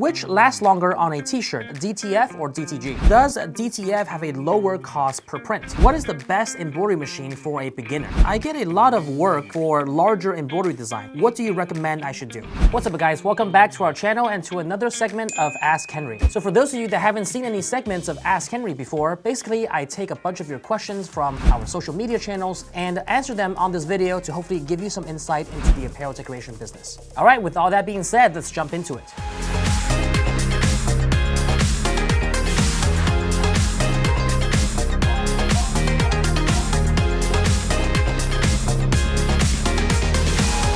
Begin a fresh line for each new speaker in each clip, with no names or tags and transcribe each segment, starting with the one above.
which lasts longer on a t-shirt, DTF or DTG? Does DTF have a lower cost per print? What is the best embroidery machine for a beginner? I get a lot of work for larger embroidery design. What do you recommend I should do? What's up guys, welcome back to our channel and to another segment of Ask Henry. So for those of you that haven't seen any segments of Ask Henry before, basically I take a bunch of your questions from our social media channels and answer them on this video to hopefully give you some insight into the apparel decoration business. All right, with all that being said, let's jump into it.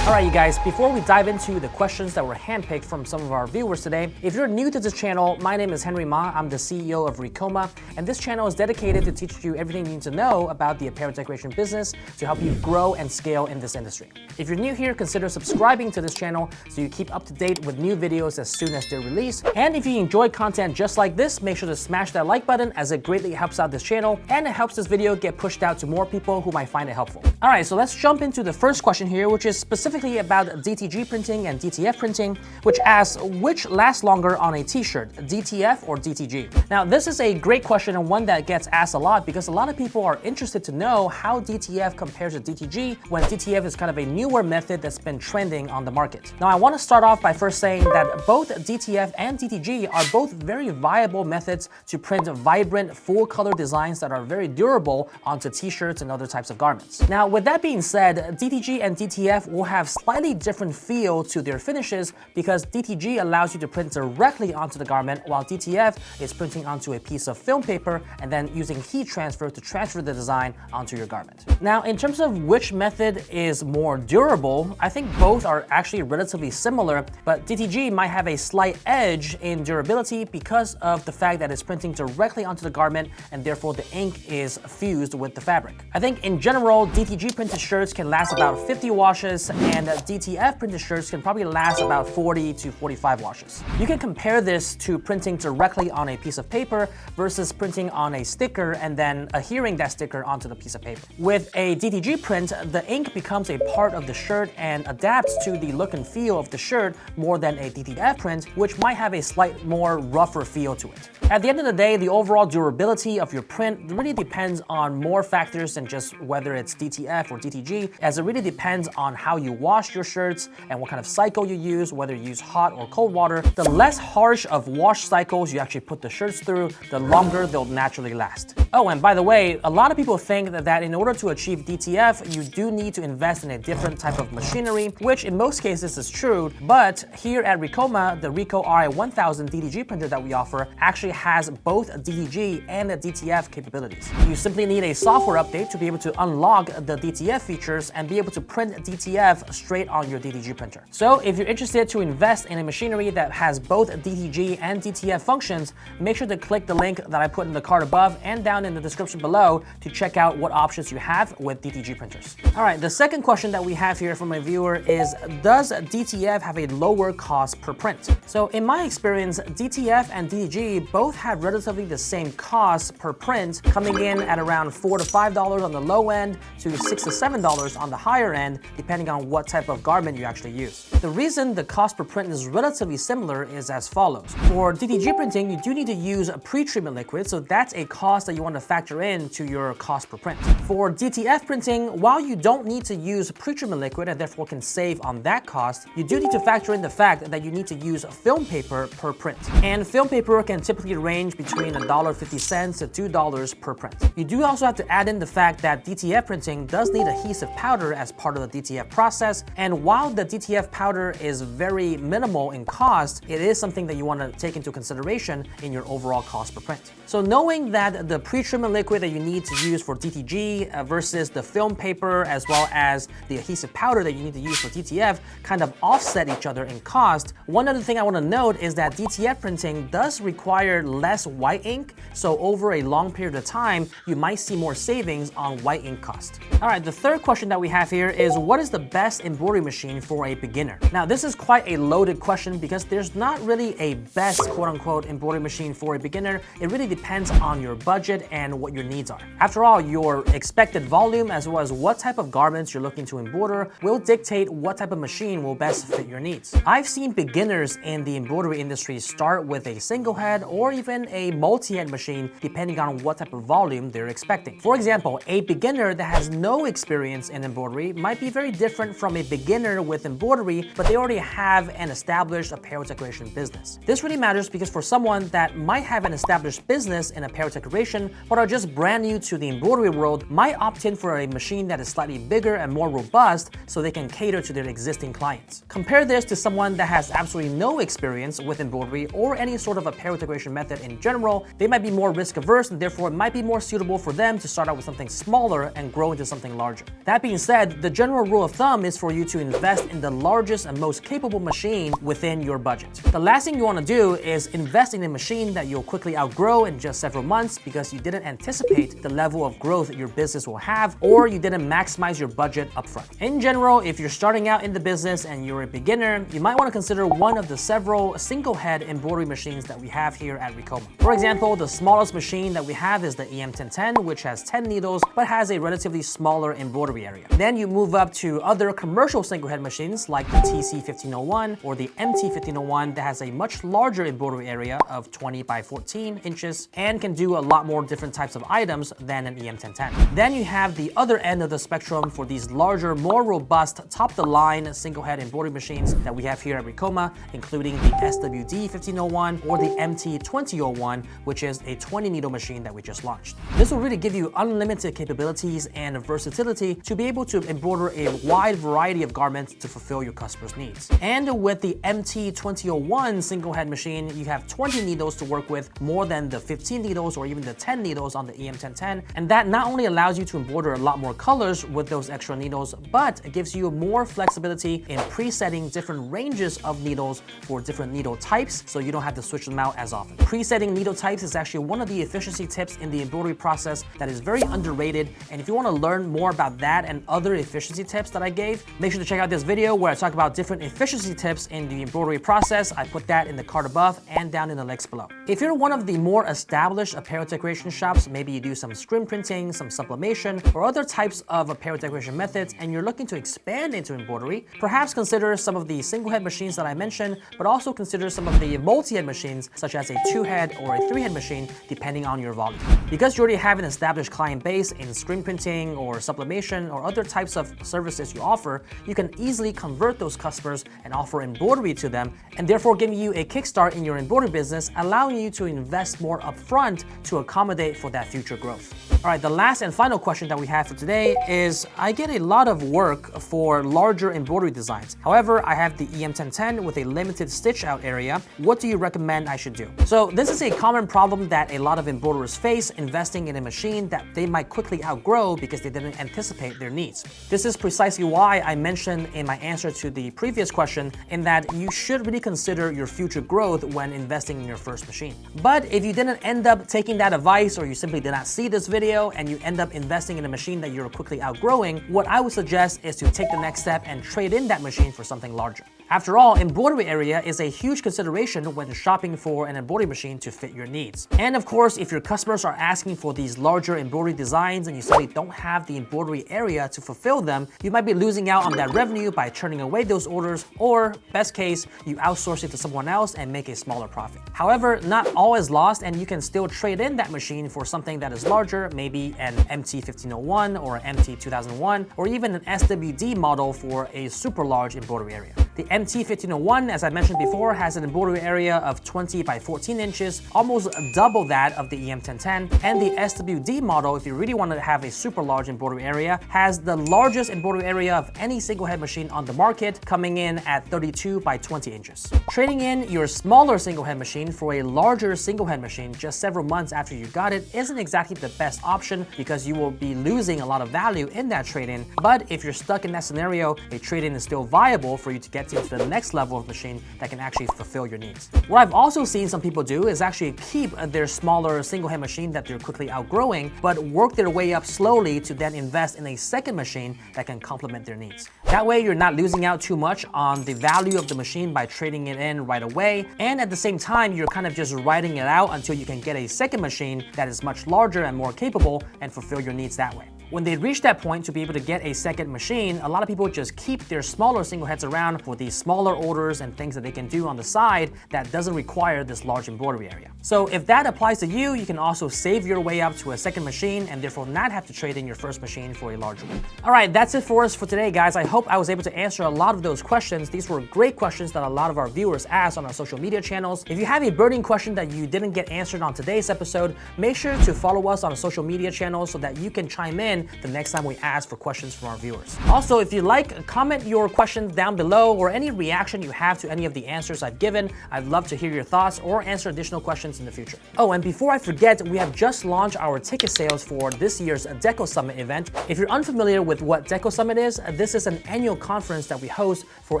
All right, you guys, before we dive into the questions that were handpicked from some of our viewers today, if you're new to this channel, my name is Henry Ma. I'm the CEO of Ricoma, and this channel is dedicated to teach you everything you need to know about the apparel decoration business to help you grow and scale in this industry. If you're new here, consider subscribing to this channel so you keep up to date with new videos as soon as they're released. And if you enjoy content just like this, make sure to smash that like button as it greatly helps out this channel and it helps this video get pushed out to more people who might find it helpful. All right, so let's jump into the first question here, which is specifically about DTG printing and DTF printing, which asks which lasts longer on a t-shirt, DTF or DTG? Now, this is a great question and one that gets asked a lot because a lot of people are interested to know how DTF compares to DTG when DTF is kind of a newer method that's been trending on the market. Now, I want to start off by first saying that both DTF and DTG are both very viable methods to print vibrant, full color designs that are very durable onto t-shirts and other types of garments. Now, with that being said, DTG and DTF will have slightly different feel to their finishes because DTG allows you to print directly onto the garment while DTF is printing onto a piece of film paper and then using heat transfer to transfer the design onto your garment. Now, in terms of which method is more durable, I think both are actually relatively similar, but DTG might have a slight edge in durability because of the fact that it's printing directly onto the garment and therefore the ink is fused with the fabric. I think in general, DTG printed shirts can last about 50 washes and DTF printed shirts can probably last about 40 to 45 washes. You can compare this to printing directly on a piece of paper versus printing on a sticker and then adhering that sticker onto the piece of paper. With a DTG print, the ink becomes a part of the shirt and adapts to the look and feel of the shirt more than a DTF print, which might have a slight more rougher feel to it. At the end of the day, the overall durability of your print really depends on more factors than just whether it's DTF or DTG, as it really depends on how you wash your shirts and what kind of cycle you use, whether you use hot or cold water. The less harsh of wash cycles you actually put the shirts through, the longer they'll naturally last. Oh, and by the way, a lot of people think that in order to achieve DTF, you do need to invest in a different type of machinery, which in most cases is true, but here at Ricoma, the Rico RI1000 DTG printer that we offer actually has both DTG and DTF capabilities. You simply need a software update to be able to unlock the DTF features and be able to print DTF straight on your DTG printer. So if you're interested to invest in a machinery that has both DTG and DTF functions, make sure to click the link that I put in the card above and down in the description below to check out what options you have with DTG printers. All right, the second question that we have here from a viewer is, does DTF have a lower cost per print? So in my experience, DTF and DTG both have relatively the same cost per print, coming in at around $4 to $5 on the low end to $6 to $7 on the higher end, depending on what type of garment you actually use. The reason the cost per print is relatively similar is as follows. For DTG printing, you do need to use a pre-treatment liquid, so that's a cost that you want to factor in to your cost per print. For DTF printing, while you don't need to use pre-treatment liquid and therefore can save on that cost, you do need to factor in the fact that you need to use film paper per print. And film paper can typically range between $1.50 to $2 per print. You do also have to add in the fact that DTF printing does need adhesive powder as part of the DTF process, and while the DTF powder is very minimal in cost, it is something that you want to take into consideration in your overall cost per print. So knowing that the pre-treatment liquid that you need to use for DTG versus the film paper as well as the adhesive powder that you need to use for DTF kind of offset each other in cost, one other thing I want to note is that DTF printing does require less white ink, so over a long period of time, you might see more savings on white ink cost. All right, the third question that we have here is, what is the best embroidery machine for a beginner? Now, this is quite a loaded question because there's not really a best quote-unquote embroidery machine for a beginner. It really depends on your budget and what your needs are. After all, your expected volume as well as what type of garments you're looking to embroider will dictate what type of machine will best fit your needs. I've seen beginners in the embroidery industry start with a single head or even a multi-head machine depending on what type of volume they're expecting. For example, a beginner that has no experience in embroidery might be very different from a beginner with embroidery, but they already have an established apparel decoration business. This really matters because for someone that might have an established business in apparel decoration but are just brand new to the embroidery world might opt in for a machine that is slightly bigger and more robust so they can cater to their existing clients. Compare this to someone that has absolutely no experience with embroidery or any sort of apparel decoration method in general. They might be more risk averse and therefore it might be more suitable for them to start out with something smaller and grow into something larger. That being said, the general rule of thumb is for you to invest in the largest and most capable machine within your budget. The last thing you want to do is invest in a machine that you'll quickly outgrow in just several months because you didn't anticipate the level of growth your business will have or you didn't maximize your budget upfront. In general, if you're starting out in the business and you're a beginner, you might want to consider one of the several single head embroidery machines that we have here at Ricoma. For example, the smallest machine that we have is the EM1010, which has 10 needles but has a relatively smaller embroidery area. Then you move up to other commercial single head machines like the TC1501 or the MT1501 that has a much larger embroidery area of 20 by 14 inches and can do a lot more different types of items than an EM1010. Then you have the other end of the spectrum for these larger, more robust, top-of-the-line single-head embroidery machines that we have here at Ricoma, including the SWD1501 or the MT2001, which is a 20-needle machine that we just launched. This will really give you unlimited capabilities and versatility to be able to embroider a wide variety of garments to fulfill your customers' needs. And with the MT2001 single-head machine, you have 20 needles to work with, more than the 15 needles or even the 10 needles on the EM1010, and that not only allows you to embroider a lot more colors with those extra needles, but it gives you more flexibility in presetting different ranges of needles for different needle types, so you don't have to switch them out as often. Presetting needle types is actually one of the efficiency tips in the embroidery process that is very underrated, and if you want to learn more about that and other efficiency tips that I gave, make sure to check out this video where I talk about different efficiency tips in the embroidery process. I put that in the card above and down in the links below. If you're one of the more established apparel decoration shops, maybe you do some screen printing, some sublimation, or other types of apparel decoration methods, and you're looking to expand into embroidery, perhaps consider some of the single-head machines that I mentioned, but also consider some of the multi-head machines, such as a 2-head or a 3-head machine, depending on your volume. Because you already have an established client base in screen printing or sublimation or other types of services you offer, you can easily convert those customers and offer embroidery to them, and therefore giving you a kickstart in your embroidery business, allowing you to invest more upfront to accommodate for that future growth. All right, the last and final question that we have for today is, I get a lot of work for larger embroidery designs. However, I have the EM1010 with a limited stitch out area. What do you recommend I should do? So this is a common problem that a lot of embroiderers face investing in a machine that they might quickly outgrow because they didn't anticipate their needs. This is precisely why I mentioned in my answer to the previous question in that you should really consider your future growth when investing in your first machine. But if you didn't end up taking that advice, or you simply did not see this video and you end up investing in a machine that you're quickly outgrowing, what I would suggest is to take the next step and trade in that machine for something larger. After all, embroidery area is a huge consideration when shopping for an embroidery machine to fit your needs. And of course, if your customers are asking for these larger embroidery designs and you simply don't have the embroidery area to fulfill them, you might be losing out on that revenue by turning away those orders, or best case, you outsource it to someone else and make a smaller profit. However, not all is lost, and you can still trade in that machine for something that is larger, maybe an MT1501 or an MT2001, or even an SWD model for a super large embroidery area. The MT1501, as I mentioned before, has an embroidery area of 20 by 14 inches, almost double that of the EM1010. And the SWD model, if you really want to have a super large embroidery area, has the largest embroidery area of any single head machine on the market, coming in at 32 by 20 inches. Trading in your smaller single head machine for a larger single head machine just several months after you got it isn't exactly the best option because you will be losing a lot of value in that trade-in. But if you're stuck in that scenario, a trade-in is still viable for you to get get you to the next level of machine that can actually fulfill your needs. What I've also seen some people do is actually keep their smaller single head machine that they're quickly outgrowing, but work their way up slowly to then invest in a second machine that can complement their needs. That way you're not losing out too much on the value of the machine by trading it in right away, and at the same time you're kind of just riding it out until you can get a second machine that is much larger and more capable and fulfill your needs that way. When they reach that point to be able to get a second machine, a lot of people just keep their smaller single heads around for these smaller orders and things that they can do on the side that doesn't require this large embroidery area. So if that applies to you, you can also save your way up to a second machine and therefore not have to trade in your first machine for a larger one. All right, that's it for us for today, guys. I hope I was able to answer a lot of those questions. These were great questions that a lot of our viewers asked on our social media channels. If you have a burning question that you didn't get answered on today's episode, make sure to follow us on our social media channels so that you can chime in the next time we ask for questions from our viewers. Also, if you like, comment your questions down below or any reaction you have to any of the answers I've given. I'd love to hear your thoughts or answer additional questions in the future. Oh, and before I forget, we have just launched our ticket sales for this year's Deco Summit event. If you're unfamiliar with what Deco Summit is, this is an annual conference that we host for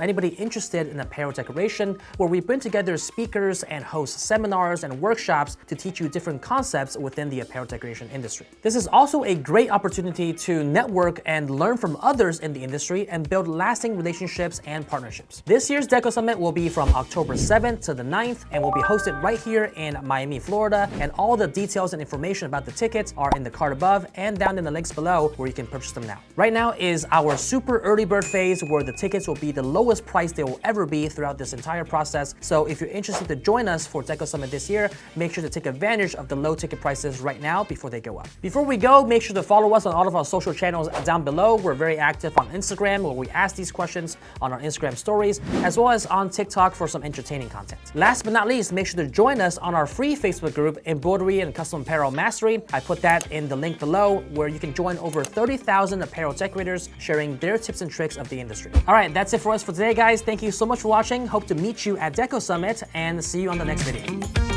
anybody interested in apparel decoration, where we bring together speakers and host seminars and workshops to teach you different concepts within the apparel decoration industry. This is also a great opportunity to network and learn from others in the industry and build lasting relationships and partnerships. This year's Deco Summit will be from October 7th to the 9th and will be hosted right here in Miami, Florida, and all the details and information about the tickets are in the card above and down in the links below where you can purchase them now. Right now is our super early bird phase where the tickets will be the lowest price they will ever be throughout this entire process. So if you're interested to join us for Deco Summit this year, make sure to take advantage of the low ticket prices right now before they go up. Before we go, make sure to follow us on all of our social channels down below. We're very active on Instagram where we ask these questions on our Instagram stories, as well as on TikTok for some entertaining content. Last but not least, make sure to join us on our free Facebook group, Embroidery and Custom Apparel Mastery. I put that in the link below where you can join over 30,000 apparel decorators sharing their tips and tricks of the industry. All right, that's it for us for today, guys. Thank you so much for watching. Hope to meet you at Deco Summit and see you on the next video.